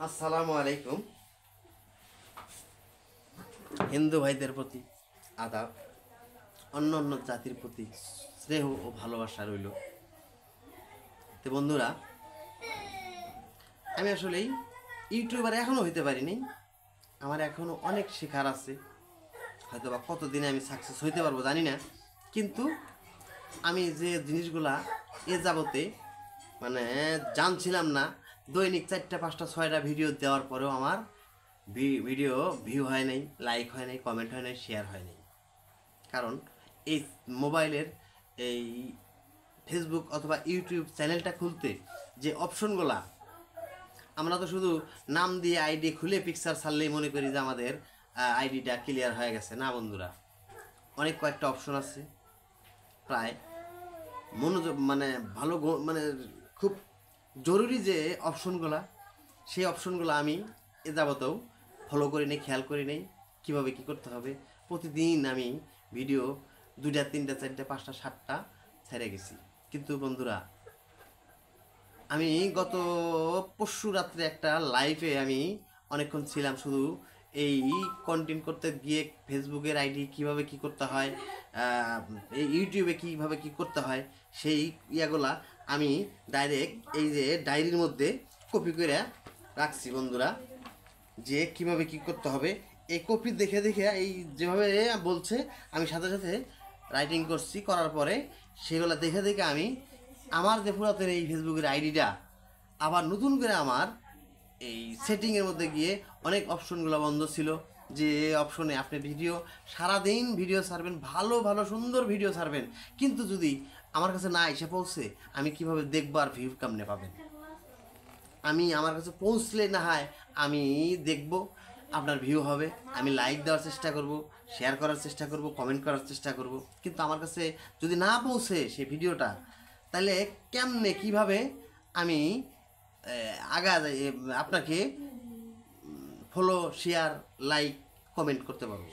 আসসালামু আলাইকুম। হিন্দু ভাইদের প্রতি আদাব, অন্য অন্য জাতির প্রতি স্নেহ ও ভালোবাসা রইল। তো বন্ধুরা, আমি আসলেই ইউটিউবার এখনও হইতে পারিনি। আমার এখনও অনেক শেখার আছে। হয়তো বা কতদিনে আমি সাকসেস হইতে পারবো জানি না, কিন্তু আমি যে জিনিসগুলা এ যাবতে মানে জানছিলাম না, দৈনিক 4টা 5টা 6টা ভিডিও দেওয়ার পরেও আমার ভিডিও ভিউ হয় নাই, লাইক হয় নাই, কমেন্ট হয় নাই, শেয়ার হয় নাই। কারণ এই মোবাইলের এই ফেসবুক অথবা ইউটিউব চ্যানেলটা খুলতে যে অপশনগুলা, আমরা তো শুধু নাম দিয়ে আইডি খুলে পিকচার ছাড়লেই মনে করি যে আমাদের আইডিটা ক্লিয়ার হয়ে গেছে। না বন্ধুরা, অনেক কয়েকটা অপশন আছে। প্রায় মনোযোগ মানে ভালো মানে খুব জরুরি যে অপশনগুলা, সেই অপশনগুলো আমি এ যাবতেও ফলো করি নেই, খেয়াল করি নেই কীভাবে কী করতে হবে। প্রতিদিন আমি ভিডিও 2টা 3টা 4টা 5টা 7টা ছেড়ে গেছি। কিন্তু বন্ধুরা, আমি গত পরশু রাত্রে একটা লাইভে আমি অনেকক্ষণ ছিলাম, শুধু এই কন্টেন্ট করতে গিয়ে ফেসবুকের আইডি কিভাবে কি করতে হয়, এই ইউটিউবে কিভাবে কি করতে হয়, সেই ইয়াগুলা আমি ডাইরেক্ট এই যে ডায়েরির মধ্যে কপি করে রাখছি বন্ধুরা, যে কিভাবে কি করতে হবে। এই কপি দেখে দেখে এই যেভাবে বলছে আমি সাথে সাথে রাইটিং করছি, করার পরে সেগুলো দেখে দেখে আমি আমার যে পুরাতন এই ফেসবুকের আইডিটা আবার নতুন করে আমার এই সেটিংয়ের মধ্যে গিয়ে অনেক অপশনগুলো বন্ধ ছিল, যে অপশনে আপনি ভিডিও সারাদিন ভিডিও ছাড়বেন, ভালো ভালো সুন্দর ভিডিও ছাড়বেন, কিন্তু যদি আমার কাছে না এসে পৌঁছে আমি কিভাবে দেখবো আর ভিউ কেমনে পাবেন? আমি আমার কাছে পৌঁছলে না হয় আমি দেখব, আপনার ভিউ হবে, আমি লাইক দেওয়ার চেষ্টা করব, শেয়ার করার চেষ্টা করব, কমেন্ট করার চেষ্টা করব। কিন্তু আমার কাছে যদি না পৌঁছে সেই ভিডিওটা, তাহলে কেমনে কিভাবে আমি আপনাকে ফলো, শেয়ার, লাইক, কমেন্ট করতে পারবো?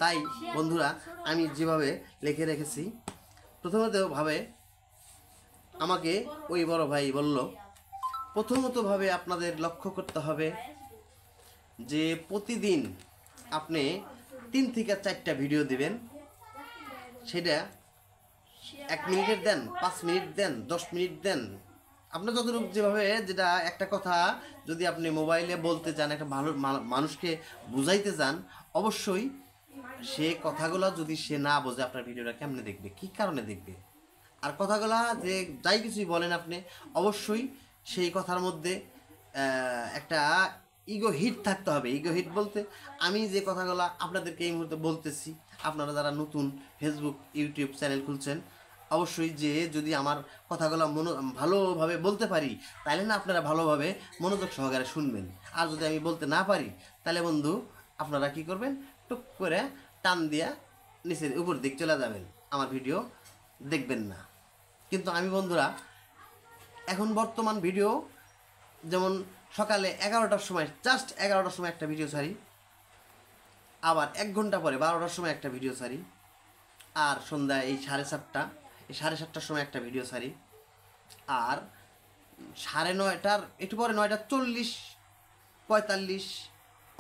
তাই বন্ধুরা, আমি যেভাবে লিখে রেখেছি, প্রথমতভাবে আমাকে ওই বড় ভাই বলল, প্রথমতভাবে আপনাদের লক্ষ্য করতে হবে যে প্রতিদিন আপনি 3 থেকে 4টা ভিডিও দিবেন। সেটা 1 মিনিটের দেন, 5 মিনিট দেন, 10 মিনিট দেন, আপনার যতটুকু যেভাবে, যেটা একটা কথা যদি আপনি মোবাইলে বলতে চান, একটা ভালো মানুষকে বুঝাইতে চান, অবশ্যই সে কথাগুলো যদি সে না বোঝে আপনার ভিডিওটা কেমনে দেখবে, কী কারণে দেখবে? আর কথাগুলা যে যাই কিছুই বলেন আপনি, অবশ্যই সেই কথার মধ্যে একটা ইগো হিট থাকতে হবে। ইগো হিট বলতে আমি যে কথাগুলো আপনাদেরকে এই মুহূর্তে বলতেছি, আপনারা যারা নতুন ফেসবুক ইউটিউব চ্যানেল খুলছেন, অবশ্যই যে যদি আমার কথাগুলো ভালোভাবে বলতে পারি, তাহলে না আপনারা ভালোভাবে মনোযোগ সহকারে শুনবেন। আর যদি আমি বলতে না পারি, তাহলে বন্ধু আপনারা কি করবেন, টুক করে টান দিয়া নিচের উপর দিক চলে যাবেন, আমার ভিডিও দেখবেন না। কিন্তু আমি বন্ধুরা এখন বর্তমান ভিডিও, যেমন সকালে 11টার সময়, জাস্ট 11টার সময় একটা ভিডিও ছাড়ি, আবার 1 ঘন্টা পরে 12টার সময় একটা ভিডিও ছাড়ি, আর সন্ধ্যা এই 7:30টার সময় একটা ভিডিও ছাড়ি, আর 9:30টার একটু পরে 9:40, 45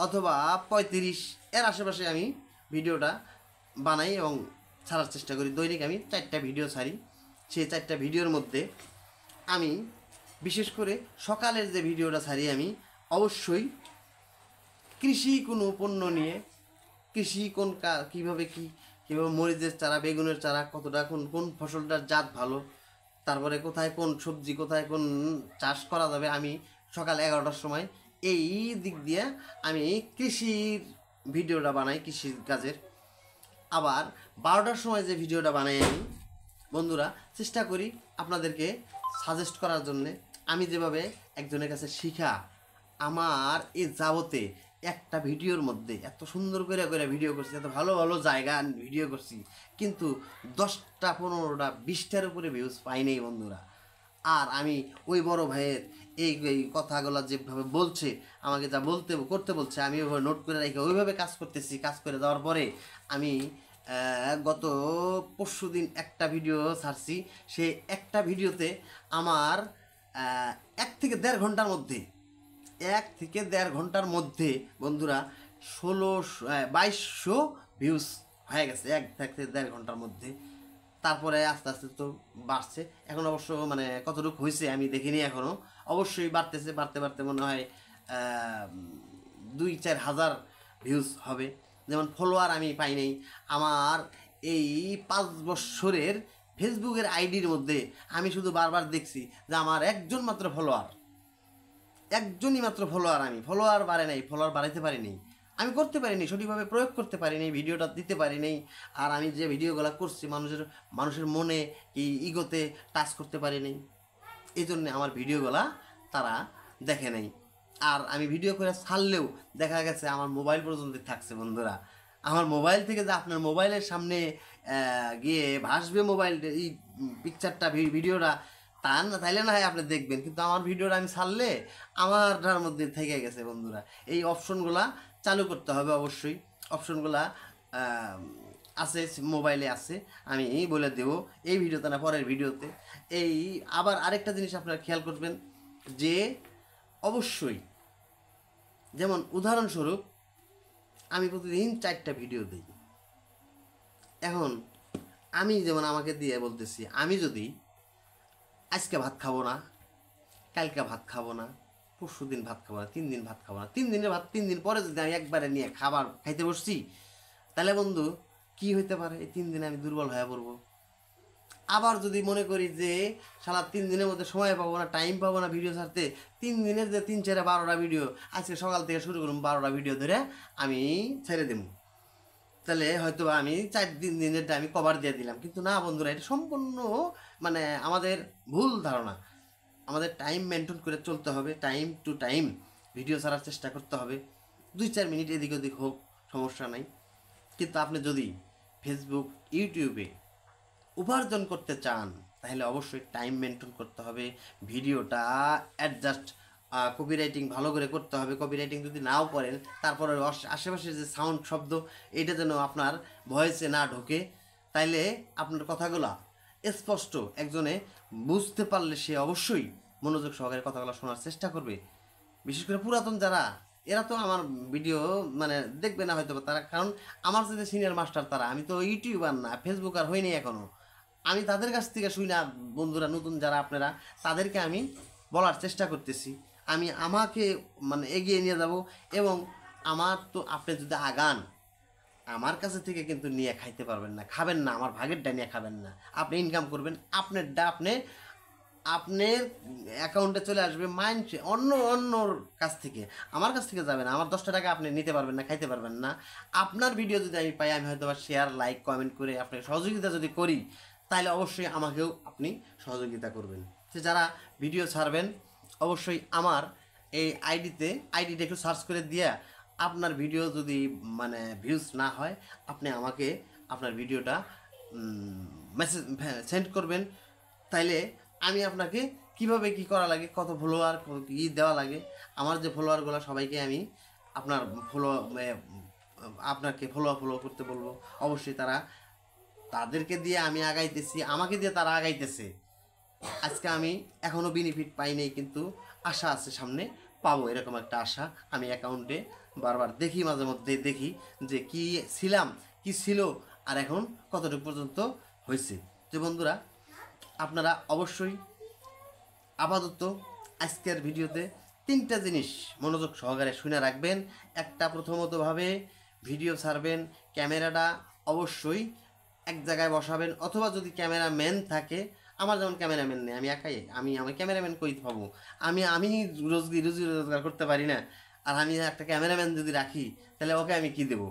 অথবা 35 এর আশেপাশে আমি ভিডিওটা বানাই এবং ছাড়ার চেষ্টা করি। দৈনিক আমি 4টা ভিডিও ছাড়ি। সেই 4টা ভিডিওর মধ্যে আমি বিশেষ করে সকালের যে ভিডিওটা ছাড়ি, আমি অবশ্যই কৃষি কোনো পণ্য নিয়ে, কৃষি কোন কীভাবে কীভাবে মরিচের চারা, বেগুনের চারা কতটা, কোন ফসলটার জাত ভালো, তারপরে কোথায় কোন সবজি, কোথায় কোন চাষ করা যাবে, আমি সকাল 11টার সময় এই দিক দিয়ে আমি কৃষির ভিডিওটা বানাই, কৃষি কাজের। আবার 12টার সময় যে ভিডিওটা বানাই আমি বন্ধুরা, চেষ্টা করি আপনাদেরকে সাজেস্ট করার জন্যে। আমি যেভাবে একজনের কাছে শিখা, আমার এই যাবতে একটা ভিডিওর মধ্যে এত সুন্দর করে করে ভিডিও করছি, এত ভালো ভালো জায়গা ভিডিও করছি, কিন্তু 10টা 15টা 20টার উপরে ভিউজ পাই নাই বন্ধুরা। আর আমি ওই বড় ভাইয়ের এই কথাগুলো যেভাবে বলছে, আমাকে যা করতে বলছে, আমি ওইভাবে নোট করে রেখে ওইভাবে কাজ করতেছি। কাজ করে দেওয়ার পরে আমি গত পরশু দিন একটা ভিডিও ছাড়ছি। সেই একটা ভিডিওতে আমার 1 থেকে 1.5 ঘন্টার মধ্যে 1 থেকে 1.5 ঘন্টার মধ্যে বন্ধুরা 2200 ভিউজ হয়ে গেছে 1 থেকে 1.5 ঘন্টার মধ্যে। তারপরে আস্তে আস্তে তো বাড়ছে, এখন অবশ্য মানে কতটুকু হয়েছে আমি দেখিনি এখনও, অবশ্যই বাড়তেছে, বাড়তে বাড়তে মনে হয় 2-4 হাজার ভিউজ হবে। যেমন ফলোয়ার আমি পাই নাই, আমার এই 5 বছরের ফেসবুকের আইডির মধ্যে আমি শুধু বারবার দেখছি যে আমার একজনই মাত্র ফলোয়ার, আমি ফলোয়ার বাড়ে নাই, ফলোয়ার বাড়াইতে পারিনি, আমি করতে পারিনি, সঠিকভাবে প্রয়োগ করতে পারিনি, ভিডিওটা দিতে পারিনি। আর আমি যে ভিডিওগুলো করছি মানুষের মনে এই ইগোতে টাচ করতে পারিনি, এই জন্যে আমার ভিডিওগুলা তারা দেখে নেই। আর আমি ভিডিও করে ছাড়লেও দেখা গেছে আমার মোবাইল পর্যন্ত থাকছে বন্ধুরা, আমার মোবাইল থেকে যে আপনার মোবাইলের সামনে গিয়ে ভাসবে মোবাইল এই পিকচারটা ভিডিওটা, তাইলে না হয় আপনি দেখবেন, কিন্তু আমার ভিডিওটা আমি ছাড়লে আমারটার মধ্যে থেকে গেছে বন্ধুরা। এই অপশনগুলা চালু করতে হবে অবশ্যই, অপশনগুলা আছে মোবাইলে আছে, আমি বলে দেব এই ভিডিওতে না পরের ভিডিওতে। এই আবার আরেকটা জিনিস আপনারা খেয়াল করবেন যে অবশ্যই, যেমন উদাহরণস্বরূপ আমি প্রতিদিন 4টা ভিডিও দিই। এখন আমি যেমন আমাকে দিয়ে বলতেছি, আমি যদি আজকে ভাত খাবো না, কালকে ভাত খাবো না, পরশু দিন ভাত খাবো না, 3 দিন ভাত খাবো না, 3 দিনের ভাত 3 দিন পরে যদি আমি একবারে নিয়ে খাবার খাইতে বসছি, তাহলে বন্ধু কি হইতে পারে, এই 3 দিনে আমি দুর্বল হয়ে পড়বো। আবার যদি মনে করি যে সারা 3 দিনের মধ্যে সময় পাবো না, টাইম পাবো না ভিডিও ছাড়তে, 3 দিনের যে 3-4-12টা ভিডিও, আজকে সকাল থেকে শুরু করুন 12টা ভিডিও ধরে আমি ছেড়ে দেবো, তাহলে হয়তো আমি 4 দিনেরটা আমি কভার দিয়ে দিলাম। কিন্তু না বন্ধুরা, এটা সম্পূর্ণ মানে আমাদের ভুল ধারণা। আমাদের টাইম মেনটেন করে চলতে হবে, টাইম টু টাইম ভিডিও ছাড়ার চেষ্টা করতে হবে। 2-4 মিনিট এদিক ওদিক হোক, সমস্যা নাই। কিন্তু আপনি যদি ফেসবুক ইউটিউবে উপার্জন করতে চান, তাহলে অবশ্যই টাইম মেনটেন করতে হবে, ভিডিওটা অ্যাডজাস্ট কপিরাইটিং ভালো করে করতে হবে। কপিরাইটিং যদি নাও করেন, তারপরে আশেপাশে যে সাউন্ড শব্দ, এটা যেন আপনার ভয়েসে না ঢোকে, তাইলে আপনার কথাগুলো স্পষ্ট একজনে বুঝতে পারলে সে অবশ্যই মনোযোগ সহকারে কথাগুলো শোনার চেষ্টা করবে। বিশেষ করে পুরাতন যারা, এরা তো আমার ভিডিও মানে দেখবে না হয়তো তারা, কারণ আমার যে সিনিয়র মাস্টার তারা, আমি তো ইউটিউবার না, ফেসবুকার হইনি এখনও। আমি তাদের কাছ থেকে শুই না বন্ধুরা, নতুন যারা আপনারা, তাদেরকে আমি বলার চেষ্টা করতেছি, আমি আমাকে মানে এগিয়ে নিয়ে যাব। এবং আমার তো আপনি যদি আগান, আমার কাছে থেকে কিন্তু নিয়ে খাইতে পারবেন না, খাবেন না, আমার ভাগেরটা নিয়ে খাবেন না। আপনি ইনকাম করবেন, আপনারটা আপনার অ্যাকাউন্টে চলে আসবে, অন্যর কাছ থেকে, আমার কাছ থেকে যাবে না। আমার 10টা টাকা আপনি নিতে পারবেন না, খাইতে পারবেন না। আপনার ভিডিও যদি আমি পাই, আমি হয়তো শেয়ার লাইক কমেন্ট করে আপনাকে সহযোগিতা যদি করি, তাহলে অবশ্যই আমাকেও আপনি সহযোগিতা করবেন। যে যারা ভিডিও ছাড়বেন, অবশ্যই আমার এই আইডিটা একটু সার্চ করে দিয়ে, আপনার ভিডিও যদি মানে ভিউজ না হয়, আপনি আমাকে আপনার ভিডিওটা মেসেজ সেন্ড করবেন, তাইলে আমি আপনাকে কিভাবে কি করা লাগে, কত ফলোয়ার কি দেওয়া লাগে, আমার যে ফলোয়ারগুলো সবাইকে আমি আপনাকে ফলো করতে বলবো। অবশ্যই তাদেরকে দিয়ে আমি আগাইতেছি, আমাকে দিয়ে তারা আগাইতেছে। আজকে আমি এখনও বেনিফিট পাই নাই, কিন্তু আশা আছে সামনে পাবো, এরকম একটা আশা। আমি অ্যাকাউন্টে বারবার দেখি, মাঝে মধ্যে দেখি যে কি ছিল আর এখন কতটুকু পর্যন্ত হয়েছে। তো বন্ধুরা, আপনারা অবশ্যই আপাতত আজকের ভিডিওতে 3টা জিনিস মনোযোগ সহকারে শুনে রাখবেন। একটা, প্রথমতভাবে ভিডিও ছাড়বেন, ক্যামেরাটা অবশ্যই এক জায়গায় বসাবেন, অথবা যদি ক্যামেরাম্যান থাকে, আমার যেমন ক্যামেরাম্যান নেই, আমি একাই, আমি ক্যামেরাম্যান কই পাবো, আমি রুজি রোজগার করতে পারি না, আর আমি একটা ক্যামেরাম্যান যদি রাখি, তাহলে ওকে আমি কি দেবো?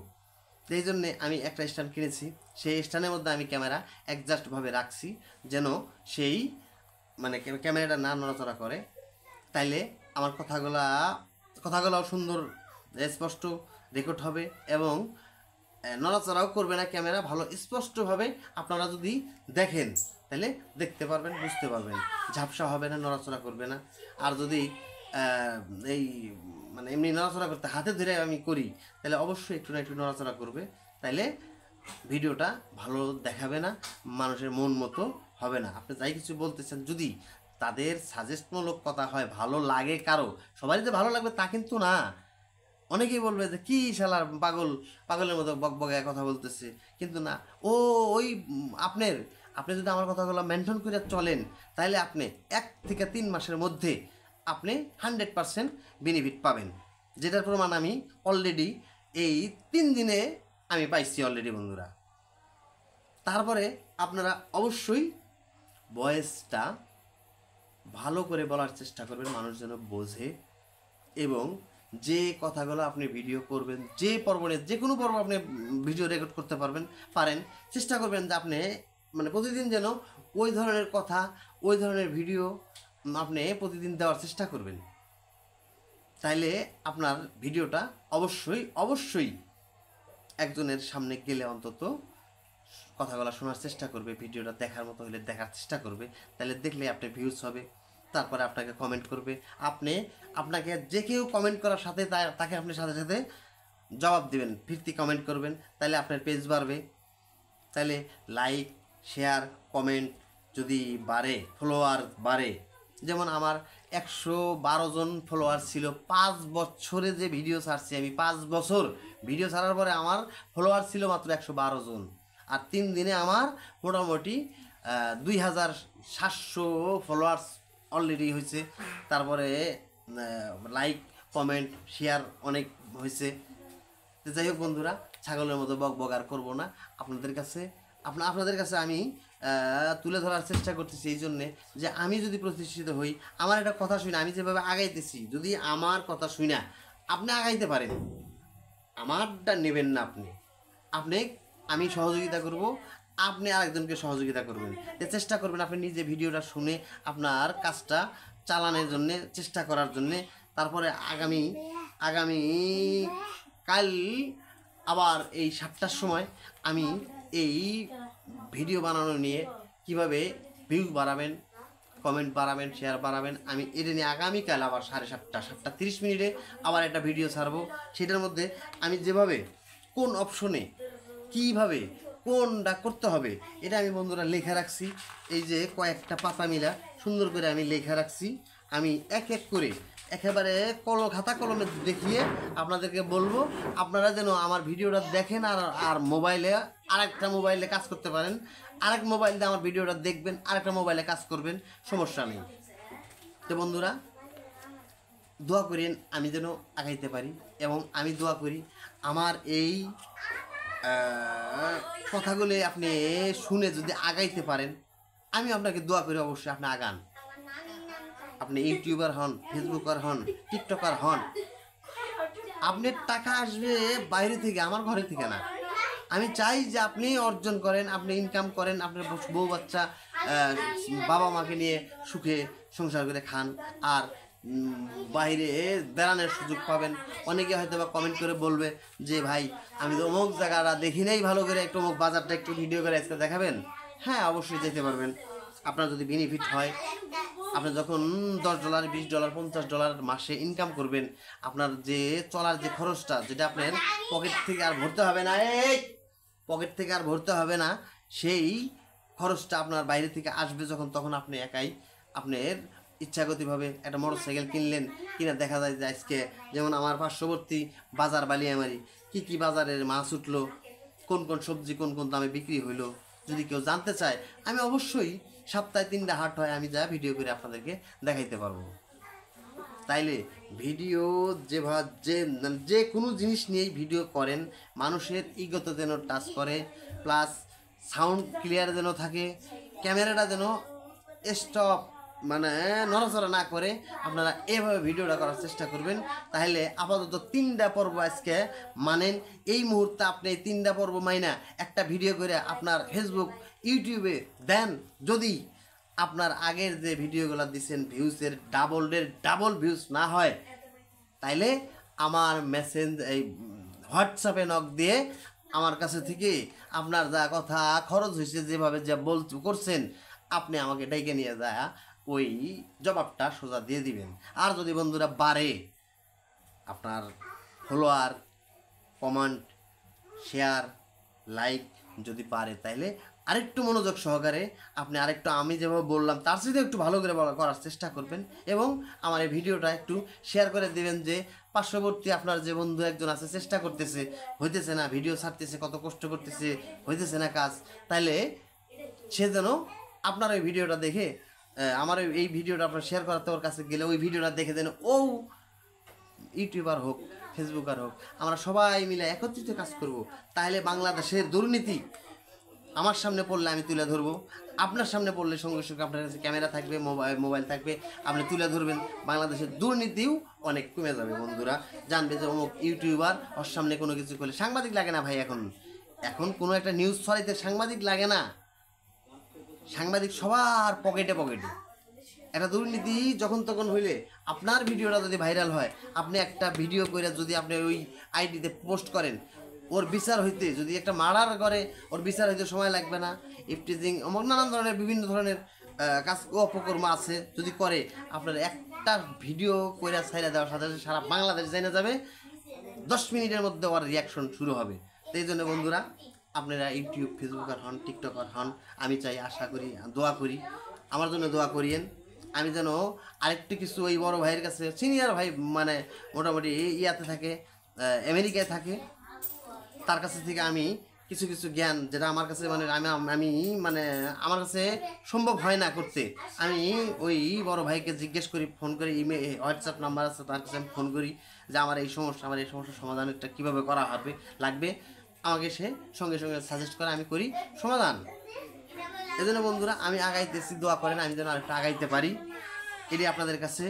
সেই জন্যে আমি একটা স্ট্যান্ড কিনেছি, সেই স্ট্যান্ডের মধ্যে আমি ক্যামেরা অ্যাডজাস্টভাবে রাখছি, যেন সেই মানে ক্যামেরাটা না নড়াচড়া করে, তাইলে আমার কথাগুলোও সুন্দর স্পষ্ট রেকর্ড হবে, এবং নড়াচড়াও করবে না ক্যামেরা, ভালো স্পষ্টভাবে আপনারা যদি দেখেন, তাহলে দেখতে পারবেন, বুঝতে পারবেন, ঝাপসা হবে না, নড়াচড়া করবে না। আর যদি এই মানে এমনি নড়াচড়া করতে হাতে ধরে আমি করি, তাহলে অবশ্যই একটু না একটু নড়াচড়া করবে, তাইলে ভিডিওটা ভালো দেখাবে না, মানুষের মন মতো হবে না। আপনি যাই কিছু বলতেছেন, যদি তাদের সাজেস্টমূলক কথা হয়, ভালো লাগে কারো, সবারই যে ভালো লাগবে তা কিন্তু না। অনেকেই বলবে যে কি শালার পাগলের মতো বকবকায় কথা বলতেছে, কিন্তু না, ও ওই আপনি যদি আমার কথাগুলো মেনটেন করে চলেন তাহলে আপনি 1 থেকে 3 মাসের মধ্যে আপনি 100% বেনিফিট পাবেন, যেটার প্রমাণ আমি অলরেডি এই 3 দিনে আমি পাইছি অলরেডি বন্ধুরা। তারপরে আপনারা অবশ্যই ভয়েসটা ভালো করে বলার চেষ্টা করবেন, মানুষ যেন বোঝে, এবং যে কথাগুলো আপনি ভিডিও করবেন, যে পর্ব নিয়ে যে কোনো পর্ব আপনি ভিডিও রেকর্ড করতে পারেন, চেষ্টা করবেন যে আপনি মানে প্রতিদিন যেন ওই ধরনের কথা, ওই ধরনের ভিডিও আপনি প্রতিদিন দেওয়ার চেষ্টা করবেন। তাইলে আপনার ভিডিওটা অবশ্যই একজনের সামনে গেলে অন্তত কথাগুলো শোনার চেষ্টা করবে, ভিডিওটা দেখার মতো হলে দেখার চেষ্টা করবে, তাহলে দেখলে আপনার ভিউজ হবে, তারপরে আপনাকে কমেন্ট করবে। আপনাকে যে কেউ কমেন্ট করার সাথে তাকে আপনি সাথে সাথে জবাব দেবেন, ফিরতি কমেন্ট করবেন, তাহলে আপনার পেজ বাড়বে। তাহলে লাইক, শেয়ার, কমেন্ট যদি বাড়ে, ফলোয়ার বাড়ে, যেমন আমার 112 জন ফলোয়ার ছিল 5 বছরে, যে ভিডিও ছাড়ছি আমি 5 বছর ভিডিও ছাড়ার পরে আমার ফলোয়ার ছিল মাত্র 112 জন, আর 3 দিনে আমার মোটামুটি 2700 ফলোয়ার্স অলরেডি হয়েছে। তারপরে লাইক, কমেন্ট, শেয়ার অনেক হয়েছে। তো যাই হোক বন্ধুরা, ছাগলের মতো বক আর করবো না। আপনাদের কাছে আমি তুলে ধরার চেষ্টা করতেছি এই জন্যে যে আমি যদি প্রতিষ্ঠিত হই, আমার একটা কথা শুনে আমি যেভাবে আগাইতেছি, যদি আমার কথা শুনে আপনি আগাইতে পারেন, আমারটা নেবেন না আমি সহযোগিতা করব, আপনি আরেকজনকে সহযোগিতা করবেন, চেষ্টা করবেন আপনি নিজে ভিডিওটা শুনে আপনার কাজটা চালানোর জন্যে, চেষ্টা করার জন্যে। তারপরে আগামী কাল আবার এই 7টার সময় আমি এই ভিডিও বানানো নিয়ে কিভাবে ভিউ বাড়াবেন, কমেন্ট বাড়াবেন, শেয়ার বাড়াবেন, আমি এটা নিয়ে আগামীকাল আবার 7:30 আবার একটা ভিডিও ছাড়বো। সেটার মধ্যে আমি যেভাবে কোন অপশনে কীভাবে কোনটা করতে হবে এটা আমি বন্ধুরা লেখা রাখছি। এই যে কয়েকটা পাতা মিলা সুন্দর করে আমি লেখা রাখছি। আমি এক এক করে একেবারে খাতা কলমে দেখিয়ে আপনাদেরকে বলবো, আপনারা যেন আমার ভিডিওটা দেখেন আর মোবাইলে আরেকটা মোবাইলে কাজ করতে পারেন, আরেক মোবাইল দিয়ে আমার ভিডিওটা দেখবেন, আরেকটা মোবাইলে কাজ করবেন, সমস্যা নেই। তো বন্ধুরা, দোয়া করেন আমি যেন আগাইতে পারি, এবং আমি দোয়া করি আমার এই কথাগুলি আপনি শুনে যদি আগাইতে পারেন, আমি আপনাকে দোয়া করি অবশ্যই আপনি আগান। আপনি ইউটিউবার হন, ফেসবুকার হন, টিকটকার হন, আপনার টাকা আসবে বাইরে থেকে, আমার ঘরে থেকে না। আমি চাই যে আপনি অর্জন করেন, আপনি ইনকাম করেন, আপনার বউ বাচ্চা বাবা মাকে নিয়ে সুখে সংসার করে খান, আর বাইরে বেড়ানোর সুযোগ পাবেন। অনেকে হয়তো বা কমেন্ট করে বলবে যে ভাই আমি তো অমুক জায়গাটা দেখি নাই ভালো করে, একটু অমুক বাজারটা একটু ভিডিও করে আজকে দেখাবেন। হ্যাঁ, অবশ্যই যেতে পারবেন, আপনার যদি বেনিফিট হয়। আপনি যখন $10, $20, $50 মাসে ইনকাম করবেন, আপনার যে চলার যে খরচটা, যেটা আপনার পকেট থেকে আর ভরতে হবে না, সেই খরচটা আপনার বাইরে থেকে আসবে যখন, তখন আপনি একাই আপনার ইচ্ছাগতভাবে একটা মোটরসাইকেল কিনা দেখা যায় যে আজকে যেমন আমার পার্শ্ববর্তী বাজার বালিয়ামারি, কি বাজারের মাছ উঠলো, কোন সবজি কোন দামে বিক্রি হইলো, যদি কেউ জানতে চায়, আমি অবশ্যই সপ্তাহে 3টা হাট হয়, আমি যা ভিডিও করে আপনাদেরকে দেখাইতে পারবো। তাইলে ভিডিও যে কোনো জিনিস নিয়েই ভিডিও করেন, মানুষের ইগত যেন টাচ করে, প্লাস সাউন্ড ক্লিয়ার যেন থাকে, ক্যামেরাটা যেন স্টপ মানে নড়াচড়া না করে, আপনারা এভাবে ভিডিওটা করার চেষ্টা করবেন। তাহলে আপাতত 3টা পর্ব আজকে মানেন, এই মুহূর্তে আপনি 3টা পর্ব মাইনা একটা ভিডিও করে আপনার ফেসবুক, ইউটিউবে দেন। যদি আপনার আগের যে ভিডিওগুলো দিচ্ছেন ভিউজের ডাবল ভিউজ না হয়, তাইলে আমার এই হোয়াটসঅ্যাপে নক দিয়ে আমার কাছে থেকে আপনার যা কথা খরচ হয়েছে, যেভাবে যা করছেন, আপনি আমাকে ডেকে নিয়ে যায় ওই জবাবটা সোজা দিয়ে দিবেন। আর যদি বন্ধুরা বাড়ে, আপনার ফলোয়ার, কমেন্ট, শেয়ার, লাইক যদি বাড়ে, তাইলে আরেকটু মনোযোগ সহকারে আপনি আরেকটু আমি যেভাবে বললাম তার সাথে একটু ভালো করে করার চেষ্টা করবেন এবং আমার এই ভিডিওটা একটু শেয়ার করে দেবেন যে পার্শ্ববর্তী আপনার যে বন্ধু একজন আছে চেষ্টা করতেছে, হইতেছে না, ভিডিও ছাড়তেছে, কত কষ্ট করতেছে, হইতেছে না কাজ, তাইলে সে যেন আপনার ওই ভিডিওটা দেখে আমার এই ভিডিওটা আপনার শেয়ার করাতে ওর কাছে গেলে ওই ভিডিওটা দেখে যেন ও ইউটিউবার হোক, ফেসবুকার হোক, আমরা সবাই মিলে একত্রিত কাজ করব। তাহলে বাংলাদেশের দুর্নীতি আমার সামনে পড়লে আমি তুলে ধরবো, আপনার সামনে পড়লে সঙ্গে সঙ্গে আপনার কাছে ক্যামেরা থাকবে, মোবাইল থাকবে, আপনি তুলে ধরবেন। বাংলাদেশের দুর্নীতিও অনেক কমে যাবে। বন্ধুরা জানবে যে অমুক ইউটিউবার ওর সামনে কোনো কিছু করলে সাংবাদিক লাগে না ভাই। এখন কোনো একটা নিউজ ছড়াইতে সাংবাদিক লাগে না, সাংবাদিক সবার পকেটে পকেটে। একটা দুর্নীতি যখন তখন হইলে আপনার ভিডিওটা যদি ভাইরাল হয়, আপনি একটা ভিডিও করে যদি আপনি ওই আইডিতে পোস্ট করেন, ওর বিচার হইতে যদি একটা মার্ডার করে ওর বিচার হইতে সময় লাগবে না। ইফটিজিং নানান ধরনের বিভিন্ন ধরনের কাজ অপকর্ম আছে, যদি করে আপনার একটা ভিডিও করে ছাইড়া দেওয়ার সাথে সাথে সারা বাংলাদেশ জেনে যাবে, 10 মিনিটের মধ্যে ওর রিয়াকশন শুরু হবে। তো এই জন্য বন্ধুরা আপনারা ইউটিউব ফেসবুকার হন, টিকটকার হন, আমি চাই, আশা করি, দোয়া করি, আমার জন্য দোয়া করিয়েন। আমি যেন আরেকটু কিছু ওই বড় ভাইয়ের কাছে, সিনিয়র ভাই মানে মোটামুটি ইয়াতে থাকে, আমেরিকায় থাকে, তার কাছে থেকে আমি কিছু কিছু জ্ঞান যেটা আমার কাছে মানে আমি মানে আমার কাছে সম্ভব হয় না করতে, আমি ওই বড় ভাইকে জিজ্ঞেস করি, ফোন করি, হোয়াটসঅ্যাপ নাম্বার আছে তার কাছে আমি ফোন করি যে আমার এই সমস্যার সমাধানটা কীভাবে করা হবে লাগবে, আমাকে সে সঙ্গে সঙ্গে সাজেস্ট করে, আমি করি সমাধান। এই জন্য বন্ধুরা আমি আগাইতেছি, দোয়া করেন আমি যেন আরেকটা আগাইতে পারি, এটি আপনাদের কাছে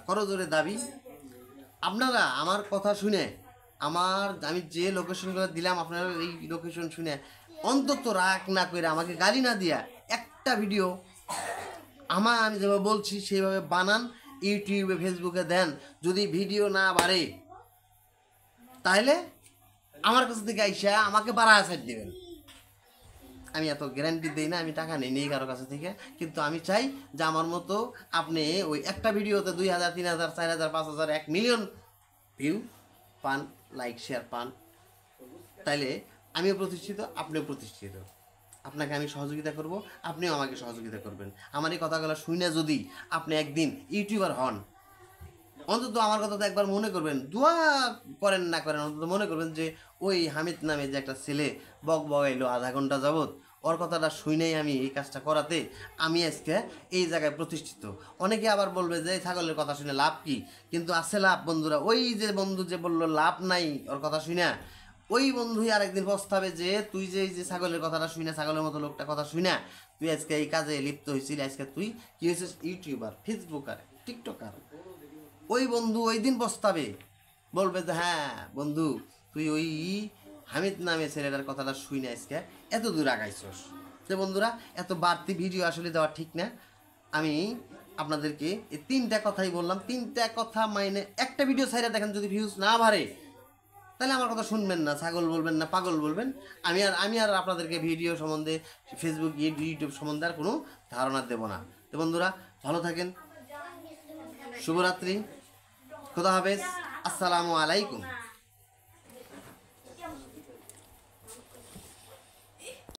করজোরে দাবি। আপনারা আমার কথা শুনে আমি যে লোকেশনগুলো দিলাম আপনারা এই লোকেশন শুনে অন্তত রাগ না করে, আমাকে গালি না দিয়া একটা ভিডিও আমি যেভাবে বলছি সেইভাবে বানান, ইউটিউবে ফেসবুকে দেন। যদি ভিডিও না বাড়ে তাহলে আমার কাছ থেকে আইসা আমাকে বাড়ায় ছাড় দেবেন। আমি এত গ্যারান্টি দিই না, আমি টাকা নেই কারো কাছে থেকে, কিন্তু আমি চাই যে আমার মতো আপনি ওই একটা ভিডিওতে 2000, 3000, 4000, 5000, 1 মিলিয়ন ভিউ পান, লাইক শেয়ার পান, তাইলে আমিও প্রতিষ্ঠিত, আপনিও প্রতিষ্ঠিত। আপনাকে আমি সহযোগিতা করব, আপনিও আমাকে সহযোগিতা করবেন। আমার এই কথাগুলো শুনে যদি আপনি একদিন ইউটিউবার হন, অন্তত আমার কথা তো একবার মনে করবেন, দোয়া করেন না করেন, অন্তত মনে করবেন যে ওই হামিদ নামে যে একটা ছেলে বগাইলো আধা ঘন্টা যাবৎ, ওর কথাটা শুনেই আমি এই কাজটা করাতে আমি আজকে এই জায়গায় প্রতিষ্ঠিত। অনেকে আবার বলবে যে ছাগলের কথা শুনে লাভ কি, কিন্তু আছে লাভ বন্ধুরা। ওই যে বন্ধু যে বললো লাভ নাই ওর কথা শুনে, ওই বন্ধুই আরেকদিন পস্তাবে যে তুই যে এই যে ছাগলের কথাটা শুনে, ছাগলের মতো লোকটা কথা শুনে তুই আজকে এই কাজে লিপ্ত হয়েছিলি, আজকে তুই কি হয়েছিস ইউটিউবার, ফেসবুকার, টিকটকার। ওই বন্ধু ওই দিন পস্তাবে, বলবে যে হ্যাঁ বন্ধু তুই ওই হামিদ নামে ছেলেটার কথাটা শুই না আজকে এত দূর আগাইছস। তো বন্ধুরা এত বাড়তি ভিডিও আসলে দেওয়া ঠিক না। আমি আপনাদেরকে এই 3টা কথাই বললাম, 3টা কথা মাইনে একটা ভিডিও ছাইরা দেখেন, যদি ভিউজ না বাড়ে তাহলে আমার কথা শুনবেন না, ছাগল বলবেন না, পাগল বলবেন। আমি আর আপনাদেরকে ভিডিও সম্বন্ধে, ফেসবুক, ইউটিউব সম্বন্ধে আর কোনো ধারণা দেব না। তো বন্ধুরা ভালো থাকেন, শুভরাত্রি, খোদা হাফেজ, আসসালামু আলাইকুম।